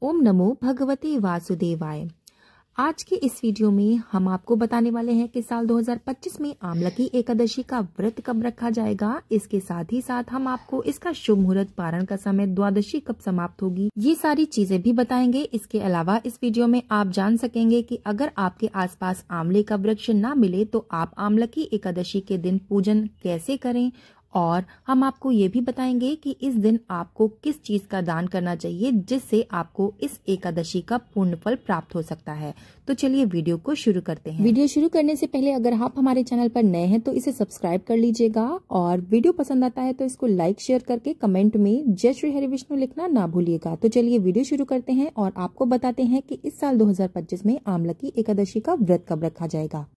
ओम नमो भगवते वासुदेवाय। आज के इस वीडियो में हम आपको बताने वाले हैं कि साल 2025 में आमलकी एकादशी का व्रत कब रखा जाएगा। इसके साथ ही साथ हम आपको इसका शुभ मुहूर्त, पारण का समय, द्वादशी कब समाप्त होगी, ये सारी चीजें भी बताएंगे। इसके अलावा इस वीडियो में आप जान सकेंगे कि अगर आपके आसपास आंवले का वृक्ष ना मिले तो आप आमलकी एकादशी के दिन पूजन कैसे करें, और हम आपको ये भी बताएंगे कि इस दिन आपको किस चीज का दान करना चाहिए जिससे आपको इस एकादशी का पूर्ण फल प्राप्त हो सकता है। तो चलिए वीडियो को शुरू करते हैं। वीडियो शुरू करने से पहले अगर आप हमारे चैनल पर नए हैं तो इसे सब्सक्राइब कर लीजिएगा, और वीडियो पसंद आता है तो इसको लाइक शेयर करके कमेंट में जय श्री हरि विष्णु लिखना ना भूलिएगा। तो चलिए वीडियो शुरू करते हैं और आपको बताते हैं कि इस साल 2025 में आमलकी एकादशी का व्रत कब रखा जाएगा।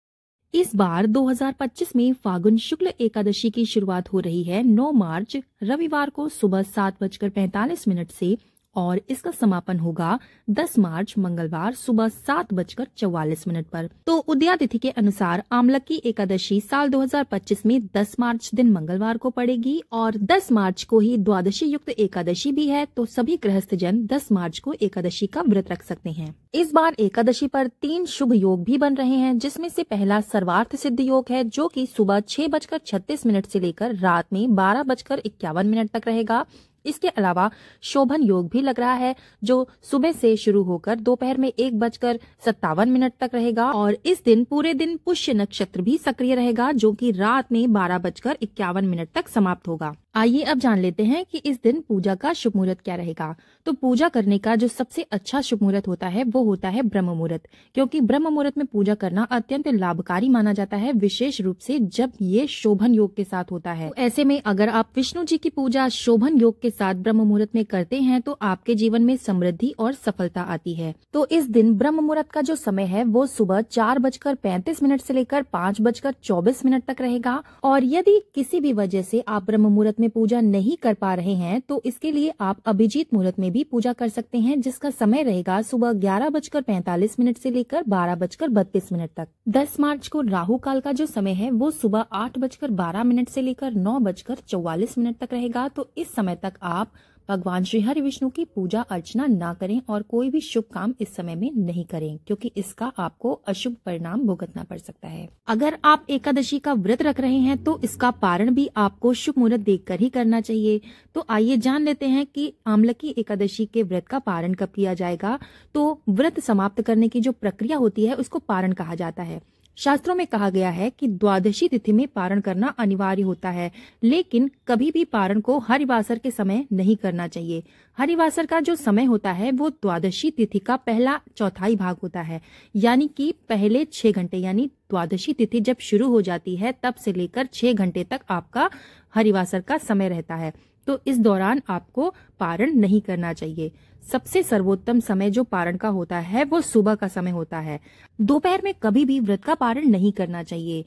इस बार 2025 में फागुन शुक्ल एकादशी की शुरुआत हो रही है 9 मार्च रविवार को सुबह 7:45 से, और इसका समापन होगा 10 मार्च मंगलवार सुबह 7:44 पर। तो उदया तिथि के अनुसार आमलकी एकादशी साल 2025 में 10 मार्च दिन मंगलवार को पड़ेगी, और 10 मार्च को ही द्वादशी युक्त एकादशी भी है। तो सभी गृहस्थ जन 10 मार्च को एकादशी का व्रत रख सकते हैं। इस बार एकादशी पर 3 शुभ योग भी बन रहे हैं, जिसमें से पहला सर्वार्थ सिद्ध योग है, जो कि सुबह 6:36 से लेकर रात में 12:51 तक रहेगा। इसके अलावा शोभन योग भी लग रहा है, जो सुबह से शुरू होकर दोपहर में 1:57 तक रहेगा, और इस दिन पूरे दिन पुष्य नक्षत्र भी सक्रिय रहेगा, जो कि रात में 12:51 तक समाप्त होगा। आइए अब जान लेते हैं कि इस दिन पूजा का शुभ मुहूर्त क्या रहेगा। तो पूजा करने का जो सबसे अच्छा शुभ मुहूर्त होता है वो होता है ब्रह्म मुहूर्त, क्योंकि ब्रह्म मुहूर्त में पूजा करना अत्यंत लाभकारी माना जाता है, विशेष रूप से जब ये शोभन योग के साथ होता है। तो ऐसे में अगर आप विष्णु जी की पूजा शोभन योग के साथ ब्रह्म मुहूर्त में करते हैं तो आपके जीवन में समृद्धि और सफलता आती है। तो इस दिन ब्रह्म मुहूर्त का जो समय है वो सुबह 4:35 से लेकर 5:24 तक रहेगा, और यदि किसी भी वजह से आप ब्रह्म मुहूर्त में पूजा नहीं कर पा रहे हैं तो इसके लिए आप अभिजीत मुहूर्त में भी पूजा कर सकते हैं, जिसका समय रहेगा सुबह 11:45 से लेकर 12:32 तक। 10 मार्च को राहु काल का जो समय है वो सुबह 8:12 से लेकर 9:44 तक रहेगा। तो इस समय तक आप भगवान श्री हरि विष्णु की पूजा अर्चना ना करें और कोई भी शुभ काम इस समय में नहीं करें, क्योंकि इसका आपको अशुभ परिणाम भुगतना पड़ सकता है। अगर आप एकादशी का व्रत रख रहे हैं तो इसका पारण भी आपको शुभ मुहूर्त देखकर ही करना चाहिए। तो आइए जान लेते हैं कि आमलकी एकादशी के व्रत का पारण कब किया जाएगा। तो व्रत समाप्त करने की जो प्रक्रिया होती है उसको पारण कहा जाता है। शास्त्रों में कहा गया है कि द्वादशी तिथि में पारण करना अनिवार्य होता है, लेकिन कभी भी पारण को हरिवासर के समय नहीं करना चाहिए। हरिवासर का जो समय होता है वो द्वादशी तिथि का पहला चौथाई भाग होता है, यानी कि पहले 6 घंटे, यानी द्वादशी तिथि जब शुरू हो जाती है तब से लेकर 6 घंटे तक आपका हरिवासर का समय रहता है। तो इस दौरान आपको पारण नहीं करना चाहिए। सबसे सर्वोत्तम समय जो पारण का होता है वो सुबह का समय होता है। दोपहर में कभी भी व्रत का पारण नहीं करना चाहिए।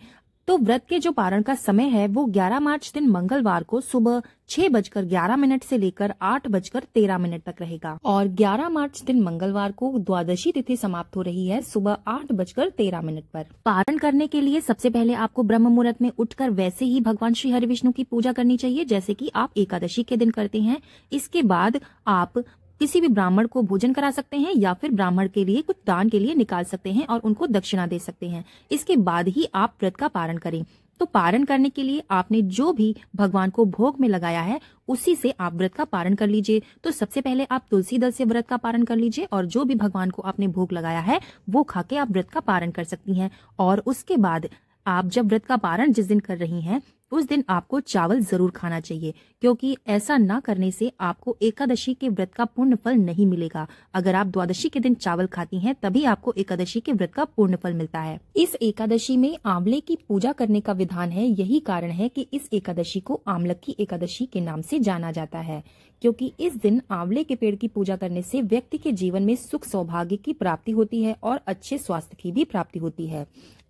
तो व्रत के जो पारण का समय है वो 11 मार्च दिन मंगलवार को सुबह 6:11 से लेकर 8:13 तक रहेगा, और 11 मार्च दिन मंगलवार को द्वादशी तिथि समाप्त हो रही है सुबह 8:13 पर। पारण करने के लिए सबसे पहले आपको ब्रह्म मुहूर्त में उठकर वैसे ही भगवान श्री हरि विष्णु की पूजा करनी चाहिए जैसे कि आप एकादशी के दिन करते हैं। इसके बाद आप किसी भी ब्राह्मण को भोजन करा सकते हैं या फिर ब्राह्मण के लिए कुछ दान के लिए निकाल सकते हैं और उनको दक्षिणा दे सकते हैं। इसके बाद ही आप व्रत का पारण करें। तो पारण करने के लिए आपने जो भी भगवान को भोग में लगाया है उसी से आप व्रत का पारण कर लीजिए। तो सबसे पहले आप तुलसी दल से व्रत का पारण कर लीजिए, और जो भी भगवान को आपने भोग लगाया है वो खा के आप व्रत का पारण कर सकती हैं। और उसके बाद आप जब व्रत का पारण जिस दिन कर रही हैं उस दिन आपको चावल जरूर खाना चाहिए, क्योंकि ऐसा ना करने से आपको एकादशी के व्रत का पूर्ण फल नहीं मिलेगा। अगर आप द्वादशी के दिन चावल खाती हैं तभी आपको एकादशी के व्रत का पूर्ण फल मिलता है। इस एकादशी में आंवले की पूजा करने का विधान है। यही कारण है कि इस एकादशी को आमलकी एकादशी के नाम से जाना जाता है, क्योंकि इस दिन आंवले के पेड़ की पूजा करने से व्यक्ति के जीवन में सुख सौभाग्य की प्राप्ति होती है और अच्छे स्वास्थ्य की भी प्राप्ति होती है।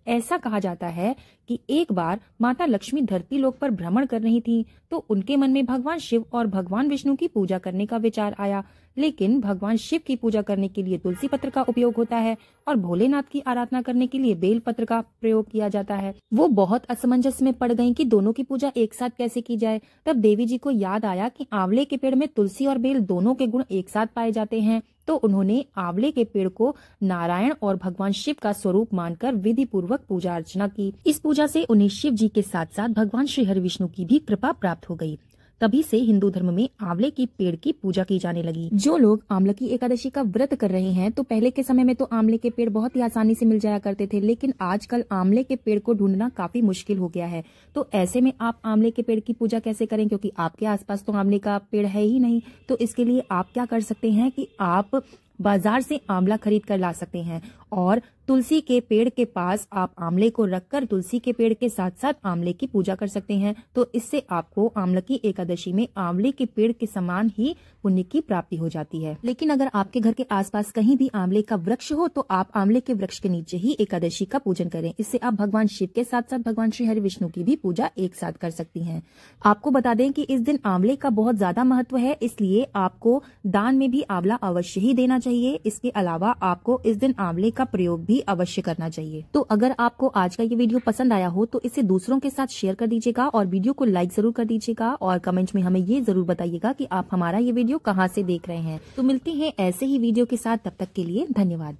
ऐसा कहा जाता है कि एक बार माता लक्ष्मी धरती लोक पर भ्रमण कर रही थी तो उनके मन में भगवान शिव और भगवान विष्णु की पूजा करने का विचार आया, लेकिन भगवान शिव की पूजा करने के लिए तुलसी पत्र का उपयोग होता है और भोलेनाथ की आराधना करने के लिए बेल पत्र का प्रयोग किया जाता है। वो बहुत असमंजस में पड़ गईं कि दोनों की पूजा एक साथ कैसे की जाए। तब देवी जी को याद आया कि आंवले के पेड़ में तुलसी और बेल दोनों के गुण एक साथ पाए जाते हैं, तो उन्होंने आंवले के पेड़ को नारायण और भगवान शिव का स्वरूप मानकर विधि पूर्वक पूजा अर्चना की। इस पूजा से उन्हें शिव जी के साथ साथ भगवान श्री हरि विष्णु की भी कृपा प्राप्त हो गई। तभी से हिंदू धर्म में आंवले की पेड़ की पूजा की जाने लगी। जो लोग आंवलकी एकादशी का व्रत कर रहे हैं, तो पहले के समय में तो आंवले के पेड़ बहुत ही आसानी से मिल जाया करते थे, लेकिन आजकल आंवले के पेड़ को ढूंढना काफी मुश्किल हो गया है। तो ऐसे में आप आंवले के पेड़ की पूजा कैसे करें, क्योंकि आपके आसपास तो आंवले का पेड़ है ही नहीं। तो इसके लिए आप क्या कर सकते हैं कि आप बाजार से आंवला खरीद कर ला सकते हैं और तुलसी के पेड़ के पास आप आंवले को रखकर तुलसी के पेड़ के साथ साथ आंवले की पूजा कर सकते हैं। तो इससे आपको आंवलकी एकादशी में आंवले के पेड़ के समान ही पुण्य की प्राप्ति हो जाती है। लेकिन अगर आपके घर के आसपास कहीं भी आंवले का वृक्ष हो तो आप आंवले के वृक्ष के नीचे ही एकादशी का पूजन करें। इससे आप भगवान शिव के साथ साथ भगवान श्री हरि विष्णु की भी पूजा एक साथ कर सकती हैं। आपको बता दें कि इस दिन आंवले का बहुत ज्यादा महत्व है, इसलिए आपको दान में भी आंवला अवश्य ही देना चाहिए। इसके अलावा आपको इस दिन आंवले का प्रयोग भी अवश्य करना चाहिए। तो अगर आपको आज का ये वीडियो पसंद आया हो तो इसे दूसरों के साथ शेयर कर दीजिएगा और वीडियो को लाइक जरूर कर दीजिएगा और कमेंट्स में हमें ये जरूर बताइएगा कि आप हमारा ये वीडियो कहाँ से देख रहे हैं। तो मिलते हैं ऐसे ही वीडियो के साथ, तब तक के लिए धन्यवाद।